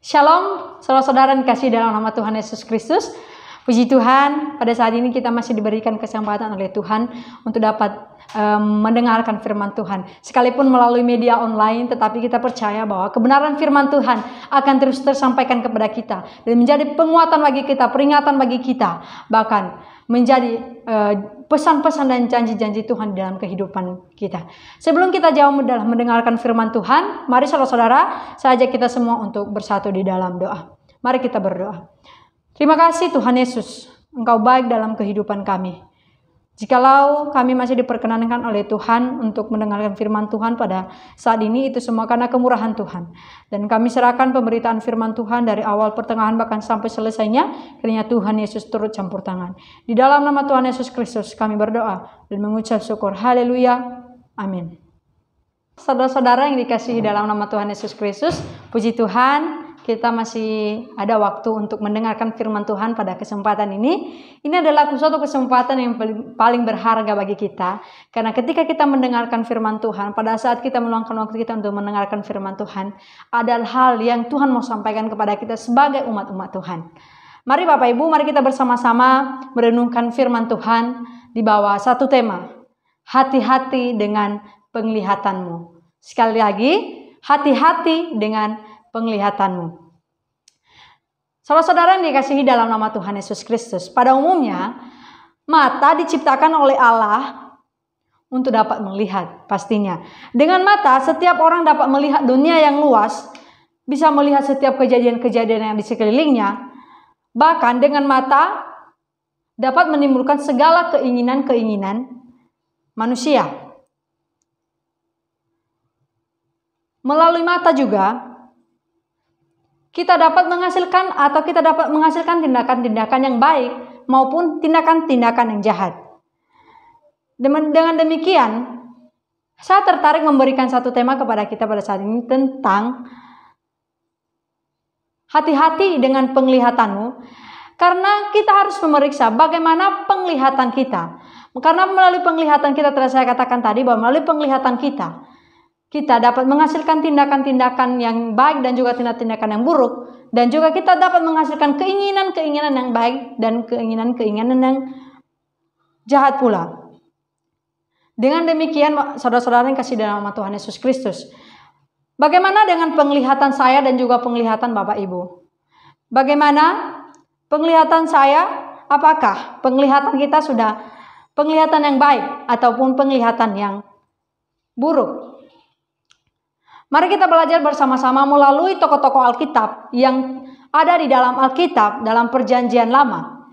Shalom, saudara-saudara yang dikasihi dalam nama Tuhan Yesus Kristus. Puji Tuhan, pada saat ini kita masih diberikan kesempatan oleh Tuhan untuk dapat mendengarkan firman Tuhan. Sekalipun melalui media online, tetapi kita percaya bahwa kebenaran firman Tuhan akan terus tersampaikan kepada kita dan menjadi penguatan bagi kita, peringatan bagi kita, bahkan menjadi pesan-pesan dan janji-janji Tuhan dalam kehidupan kita. Sebelum kita jauh dalam mendengarkan firman Tuhan, mari saudara-saudara, saya ajak kita semua untuk bersatu di dalam doa. Mari kita berdoa. Terima kasih Tuhan Yesus, Engkau baik dalam kehidupan kami. Jikalau kami masih diperkenankan oleh Tuhan untuk mendengarkan firman Tuhan pada saat ini, itu semua karena kemurahan Tuhan. Dan kami serahkan pemberitaan firman Tuhan dari awal, pertengahan, bahkan sampai selesainya, kiranya Tuhan Yesus turut campur tangan. Di dalam nama Tuhan Yesus Kristus kami berdoa dan mengucap syukur. Haleluya. Amin. Saudara-saudara yang dikasihi dalam nama Tuhan Yesus Kristus, puji Tuhan, kita masih ada waktu untuk mendengarkan firman Tuhan pada kesempatan ini. Ini adalah suatu kesempatan yang paling berharga bagi kita. Karena ketika kita mendengarkan firman Tuhan, pada saat kita meluangkan waktu kita untuk mendengarkan firman Tuhan, ada hal yang Tuhan mau sampaikan kepada kita sebagai umat-umat Tuhan. Mari Bapak Ibu, mari kita bersama-sama merenungkan firman Tuhan di bawah satu tema. Hati-hati dengan penglihatanmu. Sekali lagi, hati-hati dengan penglihatanmu. Saudara-saudara yang dikasihi dalam nama Tuhan Yesus Kristus, pada umumnya mata diciptakan oleh Allah untuk dapat melihat pastinya. Dengan mata setiap orang dapat melihat dunia yang luas, bisa melihat setiap kejadian-kejadian yang di sekelilingnya. Bahkan dengan mata dapat menimbulkan segala keinginan-keinginan manusia. Melalui mata juga kita dapat menghasilkan tindakan-tindakan yang baik maupun tindakan-tindakan yang jahat. Dengan demikian, saya tertarik memberikan satu tema kepada kita pada saat ini tentang hati-hati dengan penglihatanmu, karena kita harus memeriksa bagaimana penglihatan kita. Karena melalui penglihatan kita, telah saya katakan tadi bahwa melalui penglihatan kita dapat menghasilkan tindakan-tindakan yang baik dan juga tindakan yang buruk. Dan juga kita dapat menghasilkan keinginan-keinginan yang baik dan keinginan-keinginan yang jahat pula. Dengan demikian, saudara-saudara yang kasih dalam nama Tuhan Yesus Kristus, bagaimana dengan penglihatan saya dan juga penglihatan Bapak Ibu? Bagaimana penglihatan saya? Apakah penglihatan kita sudah penglihatan yang baik ataupun penglihatan yang buruk? Mari kita belajar bersama-sama melalui tokoh-tokoh Alkitab yang ada di dalam Alkitab dalam Perjanjian Lama.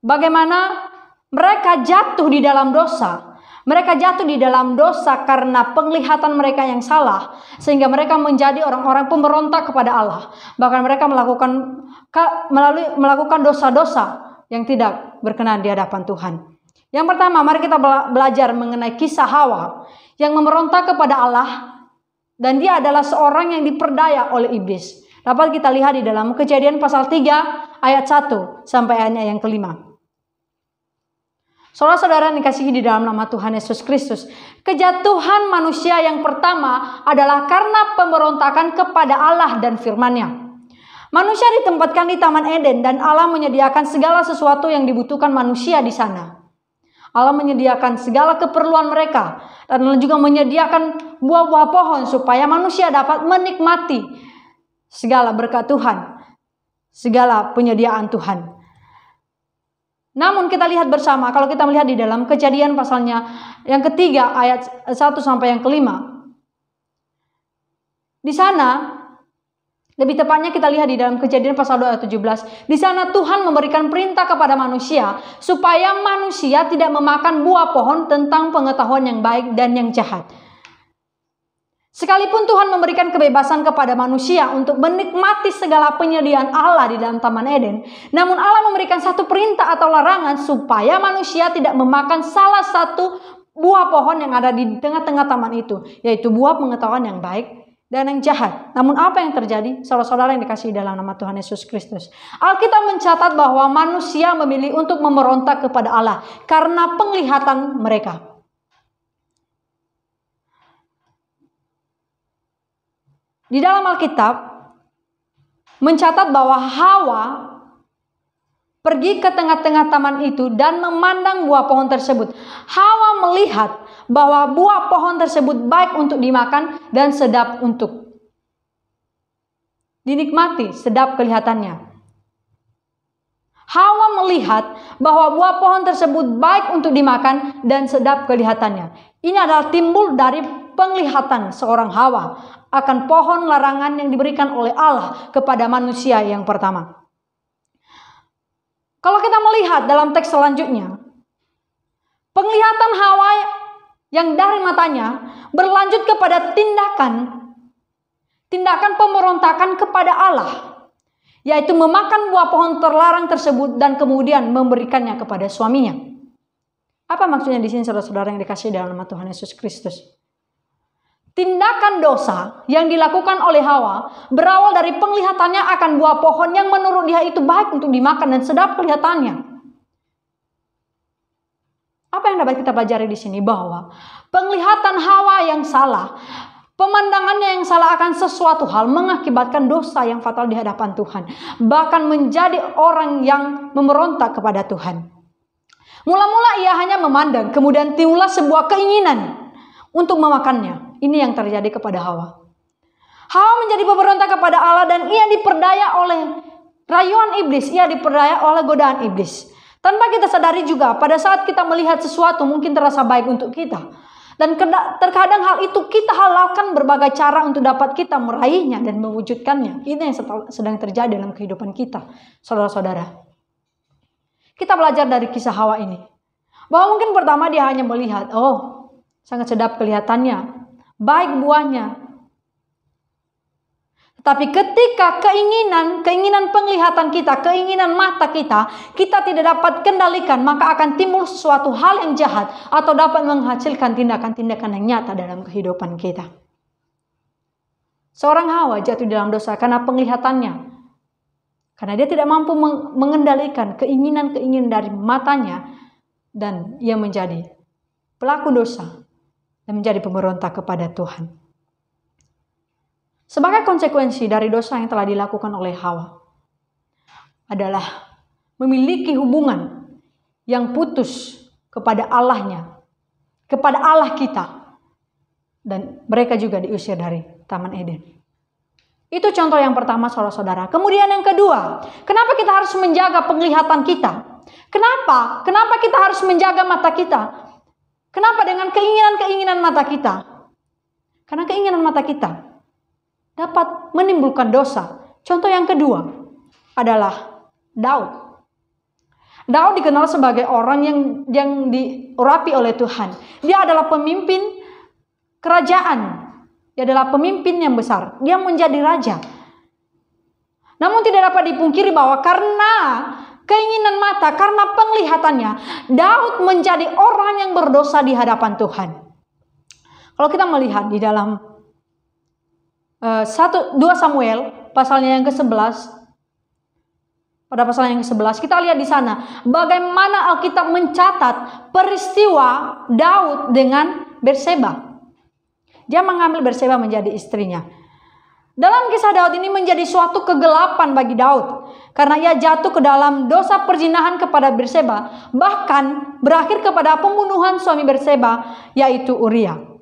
Bagaimana mereka jatuh di dalam dosa. Mereka jatuh di dalam dosa karena penglihatan mereka yang salah, sehingga mereka menjadi orang-orang pemberontak kepada Allah. Bahkan mereka melakukan dosa-dosa yang tidak berkenan di hadapan Tuhan. Yang pertama, mari kita belajar mengenai kisah Hawa yang memberontak kepada Allah. Dan dia adalah seorang yang diperdaya oleh iblis. Dapat kita lihat di dalam Kejadian pasal 3 ayat 1 sampai ayatnya yang kelima. Saudara-saudara yang dikasihi di dalam nama Tuhan Yesus Kristus, kejatuhan manusia yang pertama adalah karena pemberontakan kepada Allah dan firman-Nya. Manusia ditempatkan di Taman Eden dan Allah menyediakan segala sesuatu yang dibutuhkan manusia di sana. Allah menyediakan segala keperluan mereka dan juga menyediakan buah-buah pohon supaya manusia dapat menikmati segala berkat Tuhan, segala penyediaan Tuhan. Namun kita lihat bersama, kalau kita melihat di dalam Kejadian pasalnya yang ketiga ayat 1 sampai yang kelima. Di sana, lebih tepatnya kita lihat di dalam Kejadian pasal 2 ayat 17. Di sana Tuhan memberikan perintah kepada manusia supaya manusia tidak memakan buah pohon tentang pengetahuan yang baik dan yang jahat. Sekalipun Tuhan memberikan kebebasan kepada manusia untuk menikmati segala penyediaan Allah di dalam Taman Eden, namun Allah memberikan satu perintah atau larangan supaya manusia tidak memakan salah satu buah pohon yang ada di tengah-tengah taman itu, yaitu buah pengetahuan yang baik dan yang jahat. Namun apa yang terjadi? Saudara-saudara yang dikasihi dalam nama Tuhan Yesus Kristus, Alkitab mencatat bahwa manusia memilih untuk memberontak kepada Allah karena penglihatan mereka. Di dalam Alkitab mencatat bahwa Hawa pergi ke tengah-tengah taman itu dan memandang buah pohon tersebut. Hawa melihat bahwa buah pohon tersebut baik untuk dimakan dan sedap untuk dinikmati, sedap kelihatannya. Hawa melihat bahwa buah pohon tersebut baik untuk dimakan dan sedap kelihatannya. Ini adalah timbul dari penglihatan seorang Hawa akan pohon larangan yang diberikan oleh Allah kepada manusia yang pertama. Kalau kita melihat dalam teks selanjutnya, penglihatan Hawa yang dari matanya berlanjut kepada tindakan pemberontakan kepada Allah, yaitu memakan buah pohon terlarang tersebut dan kemudian memberikannya kepada suaminya. Apa maksudnya di sini saudara-saudara yang dikasihi dalam nama Tuhan Yesus Kristus? Tindakan dosa yang dilakukan oleh Hawa berawal dari penglihatannya akan buah pohon yang menurut dia itu baik untuk dimakan dan sedap kelihatannya. Apa yang dapat kita pelajari di sini? Bahwa penglihatan Hawa yang salah, pemandangannya yang salah akan sesuatu hal mengakibatkan dosa yang fatal di hadapan Tuhan. Bahkan menjadi orang yang memberontak kepada Tuhan. Mula-mula ia hanya memandang, kemudian timbullah sebuah keinginan untuk memakannya. Ini yang terjadi kepada Hawa. Hawa menjadi pemberontak kepada Allah dan ia diperdaya oleh rayuan iblis, ia diperdaya oleh godaan iblis. Tanpa kita sadari juga pada saat kita melihat sesuatu mungkin terasa baik untuk kita. Dan terkadang hal itu kita halalkan berbagai cara untuk dapat kita meraihnya dan mewujudkannya. Ini yang sedang terjadi dalam kehidupan kita, saudara-saudara. Kita belajar dari kisah Hawa ini. Bahwa mungkin pertama dia hanya melihat, oh sangat sedap kelihatannya, baik buahnya. Tapi ketika keinginan penglihatan kita, keinginan mata kita tidak dapat kendalikan, maka akan timbul sesuatu hal yang jahat atau dapat menghasilkan tindakan-tindakan yang nyata dalam kehidupan kita. Seorang Hawa jatuh dalam dosa karena penglihatannya. Karena dia tidak mampu mengendalikan keinginan-keinginan dari matanya dan ia menjadi pelaku dosa dan menjadi pemberontak kepada Tuhan. Sebagai konsekuensi dari dosa yang telah dilakukan oleh Hawa adalah memiliki hubungan yang putus kepada Allahnya, kepada Allah kita. Dan mereka juga diusir dari Taman Eden. Itu contoh yang pertama saudara-saudara. Kemudian yang kedua, kenapa kita harus menjaga penglihatan kita? Kenapa? Kenapa kita harus menjaga mata kita? Kenapa dengan keinginan-keinginan mata kita? Karena keinginan mata kita dapat menimbulkan dosa. Contoh yang kedua adalah Daud. Daud dikenal sebagai orang yang diurapi oleh Tuhan. Dia adalah pemimpin kerajaan. Dia adalah pemimpin yang besar. Dia menjadi raja. Namun tidak dapat dipungkiri bahwa karena keinginan mata, karena penglihatannya, Daud menjadi orang yang berdosa di hadapan Tuhan. Kalau kita melihat di dalam 2 Samuel pasalnya yang ke-11, pada pasal yang ke-11 kita lihat di sana bagaimana Alkitab mencatat peristiwa Daud dengan Berseba. Dia mengambil Berseba menjadi istrinya. Dalam kisah Daud ini menjadi suatu kegelapan bagi Daud karena ia jatuh ke dalam dosa perzinahan kepada Berseba, bahkan berakhir kepada pembunuhan suami Berseba yaitu Uria.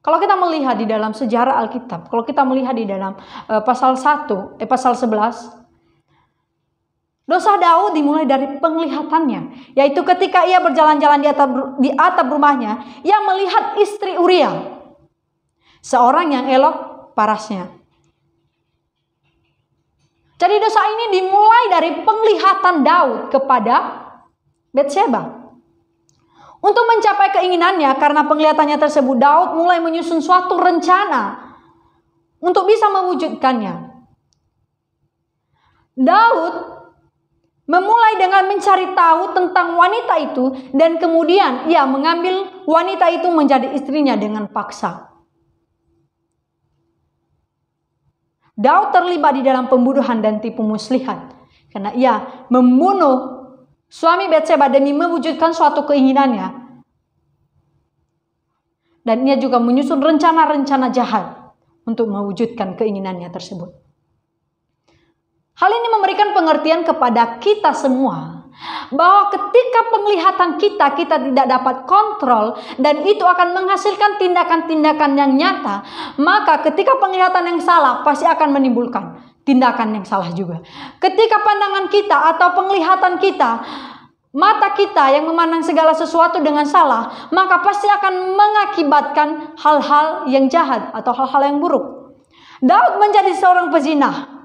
Kalau kita melihat di dalam sejarah Alkitab, kalau kita melihat di dalam pasal 11, dosa Daud dimulai dari penglihatannya, yaitu ketika ia berjalan-jalan di atap rumahnya, ia melihat istri Uria, seorang yang elok parasnya. Jadi dosa ini dimulai dari penglihatan Daud kepada Batseba. Untuk mencapai keinginannya, karena penglihatannya tersebut, Daud mulai menyusun suatu rencana untuk bisa mewujudkannya. Daud memulai dengan mencari tahu tentang wanita itu dan kemudian ia mengambil wanita itu menjadi istrinya dengan paksa. Daud terlibat di dalam pembunuhan dan tipu muslihat karena ia membunuh suami Batseba demi mewujudkan suatu keinginannya. Dan ia juga menyusun rencana-rencana jahat untuk mewujudkan keinginannya tersebut. Hal ini memberikan pengertian kepada kita semua bahwa ketika penglihatan kita tidak dapat kontrol dan itu akan menghasilkan tindakan-tindakan yang nyata, maka ketika penglihatan yang salah pasti akan menimbulkan tindakan yang salah juga. Ketika pandangan kita atau penglihatan kita, mata kita yang memandang segala sesuatu dengan salah, maka pasti akan mengakibatkan hal-hal yang jahat atau hal-hal yang buruk. Daud menjadi seorang pezina.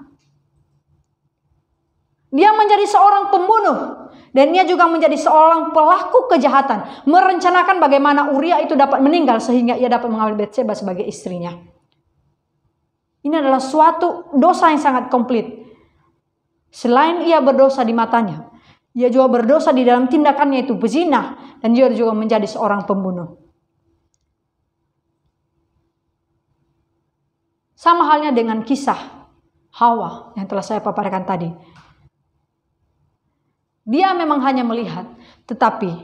Dia menjadi seorang pembunuh. Dan dia juga menjadi seorang pelaku kejahatan. Merencanakan bagaimana Uria itu dapat meninggal sehingga ia dapat mengambil Batseba sebagai istrinya. Ini adalah suatu dosa yang sangat komplit. Selain ia berdosa di matanya, ia juga berdosa di dalam tindakannya itu berzina. Dan dia juga menjadi seorang pembunuh. Sama halnya dengan kisah Hawa yang telah saya paparkan tadi. Dia memang hanya melihat, tetapi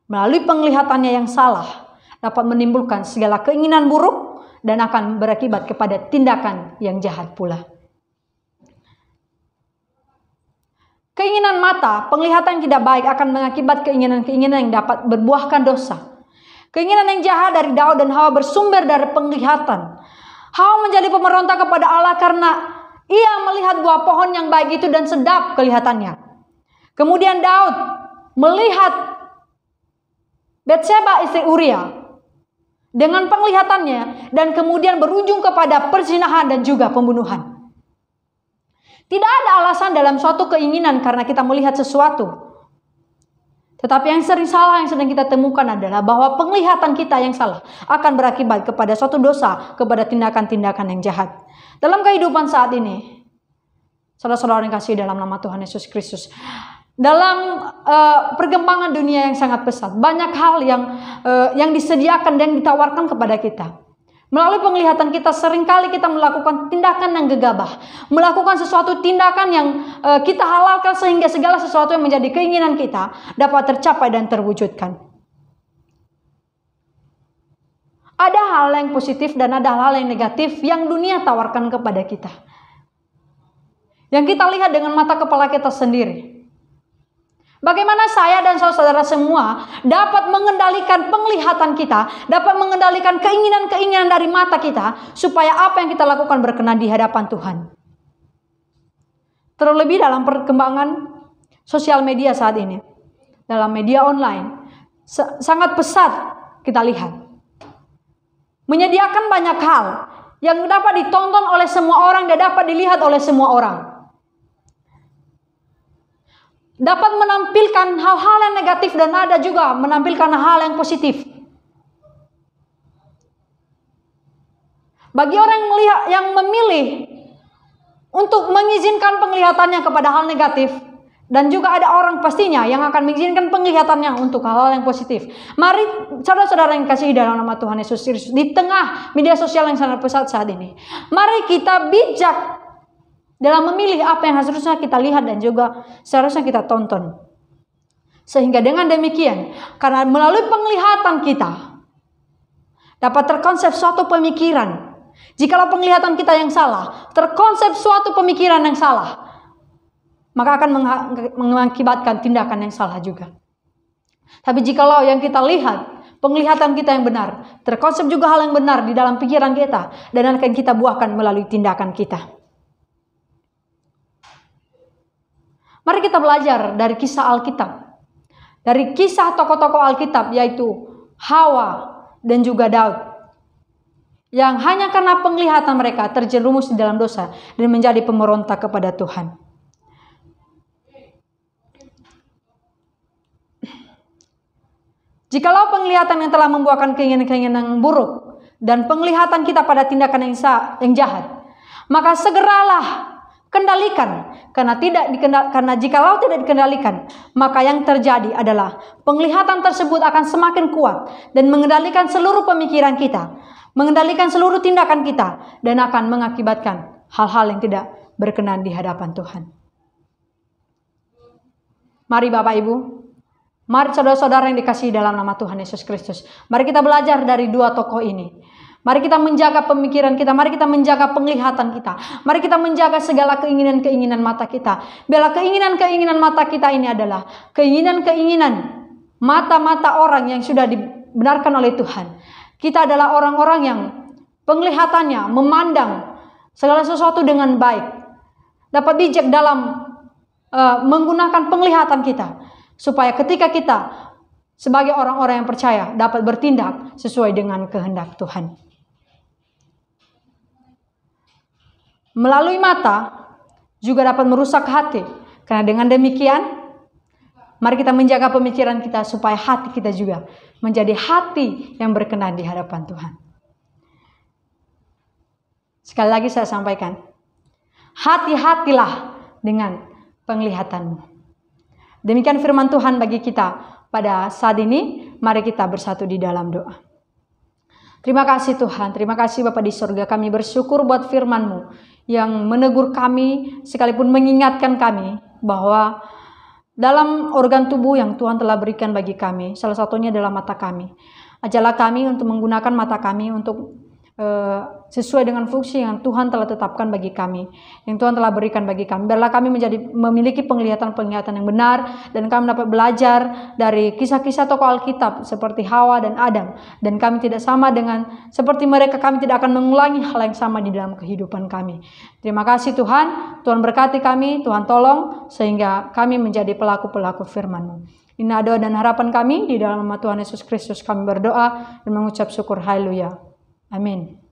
melalui penglihatannya yang salah dapat menimbulkan segala keinginan buruk dan akan berakibat kepada tindakan yang jahat pula. Keinginan mata, penglihatan yang tidak baik akan mengakibat keinginan-keinginan yang dapat berbuahkan dosa. Keinginan yang jahat dari Daud dan Hawa bersumber dari penglihatan. Hawa menjadi pemberontak kepada Allah karena ia melihat buah pohon yang baik itu dan sedap kelihatannya. Kemudian Daud melihat Batseba istri Uria dengan penglihatannya dan kemudian berujung kepada perzinahan dan juga pembunuhan. Tidak ada alasan dalam suatu keinginan karena kita melihat sesuatu. Tetapi yang sering salah yang sedang kita temukan adalah bahwa penglihatan kita yang salah akan berakibat kepada suatu dosa, kepada tindakan-tindakan yang jahat. Dalam kehidupan saat ini, saudara-saudara yang kasih dalam nama Tuhan Yesus Kristus, dalam perkembangan dunia yang sangat pesat, banyak hal yang disediakan dan ditawarkan kepada kita. Melalui penglihatan kita seringkali kita melakukan tindakan yang gegabah, melakukan sesuatu tindakan yang kita halalkan sehingga segala sesuatu yang menjadi keinginan kita dapat tercapai dan terwujudkan. Ada hal yang positif dan ada hal yang negatif yang dunia tawarkan kepada kita, yang kita lihat dengan mata kepala kita sendiri. Bagaimana saya dan saudara semua dapat mengendalikan penglihatan kita, dapat mengendalikan keinginan-keinginan dari mata kita, supaya apa yang kita lakukan berkenan di hadapan Tuhan. Terlebih dalam perkembangan sosial media saat ini, dalam media online, sangat pesat kita lihat. Menyediakan banyak hal yang dapat ditonton oleh semua orang dan dapat dilihat oleh semua orang. Dapat menampilkan hal-hal yang negatif dan ada juga menampilkan hal yang positif. Bagi orang yang memilih untuk mengizinkan penglihatannya kepada hal negatif, dan juga ada orang pastinya yang akan mengizinkan penglihatannya untuk hal-hal yang positif. Mari saudara-saudara yang kasih dalam nama Tuhan Yesus Kristus, di tengah media sosial yang sangat pesat saat ini, mari kita bijak dalam memilih apa yang harusnya kita lihat dan juga seharusnya kita tonton. Sehingga dengan demikian, karena melalui penglihatan kita dapat terkonsep suatu pemikiran. Jikalau penglihatan kita yang salah, terkonsep suatu pemikiran yang salah, maka akan mengakibatkan tindakan yang salah juga. Tapi jikalau yang kita lihat, penglihatan kita yang benar, terkonsep juga hal yang benar di dalam pikiran kita, dan akan kita buahkan melalui tindakan kita. Mari kita belajar dari kisah Alkitab. Dari kisah tokoh-tokoh Alkitab, yaitu Hawa dan juga Daud. Yang hanya karena penglihatan mereka terjerumus di dalam dosa dan menjadi pemberontak kepada Tuhan. Jikalau penglihatan yang telah membuahkan keinginan-keinginan yang buruk dan penglihatan kita pada tindakan yang jahat, maka segeralah kendalikan, karena jikalau tidak dikendalikan, maka yang terjadi adalah penglihatan tersebut akan semakin kuat dan mengendalikan seluruh pemikiran kita, mengendalikan seluruh tindakan kita, dan akan mengakibatkan hal-hal yang tidak berkenan di hadapan Tuhan. Mari Bapak Ibu, mari saudara-saudara yang dikasihi dalam nama Tuhan Yesus Kristus, mari kita belajar dari dua tokoh ini. Mari kita menjaga pemikiran kita, mari kita menjaga penglihatan kita, mari kita menjaga segala keinginan-keinginan mata kita. Bila keinginan-keinginan mata kita ini adalah keinginan-keinginan mata-mata orang yang sudah dibenarkan oleh Tuhan. Kita adalah orang-orang yang penglihatannya memandang segala sesuatu dengan baik, dapat bijak dalam menggunakan penglihatan kita, supaya ketika kita sebagai orang-orang yang percaya dapat bertindak sesuai dengan kehendak Tuhan. Melalui mata juga dapat merusak hati. Karena dengan demikian, mari kita menjaga pemikiran kita supaya hati kita juga menjadi hati yang berkenan di hadapan Tuhan. Sekali lagi saya sampaikan, hati-hatilah dengan penglihatanmu. Demikian firman Tuhan bagi kita pada saat ini. Mari kita bersatu di dalam doa. Terima kasih Tuhan, terima kasih Bapa di surga. Kami bersyukur buat firman-Mu yang menegur kami, sekalipun mengingatkan kami bahwa dalam organ tubuh yang Tuhan telah berikan bagi kami, salah satunya adalah mata kami. Ajarlah kami untuk menggunakan mata kami untuk sesuai dengan fungsi yang Tuhan telah tetapkan bagi kami, yang Tuhan telah berikan bagi kami. Biarlah kami memiliki penglihatan-penglihatan yang benar, dan kami dapat belajar dari kisah-kisah tokoh Alkitab seperti Hawa dan Adam, dan kami tidak sama dengan seperti mereka. Kami tidak akan mengulangi hal yang sama di dalam kehidupan kami. Terima kasih Tuhan. Tuhan berkati kami, Tuhan tolong sehingga kami menjadi pelaku-pelaku firman-Mu. Inilah doa dan harapan kami, di dalam nama Tuhan Yesus Kristus kami berdoa dan mengucap syukur. Haleluya. Amin.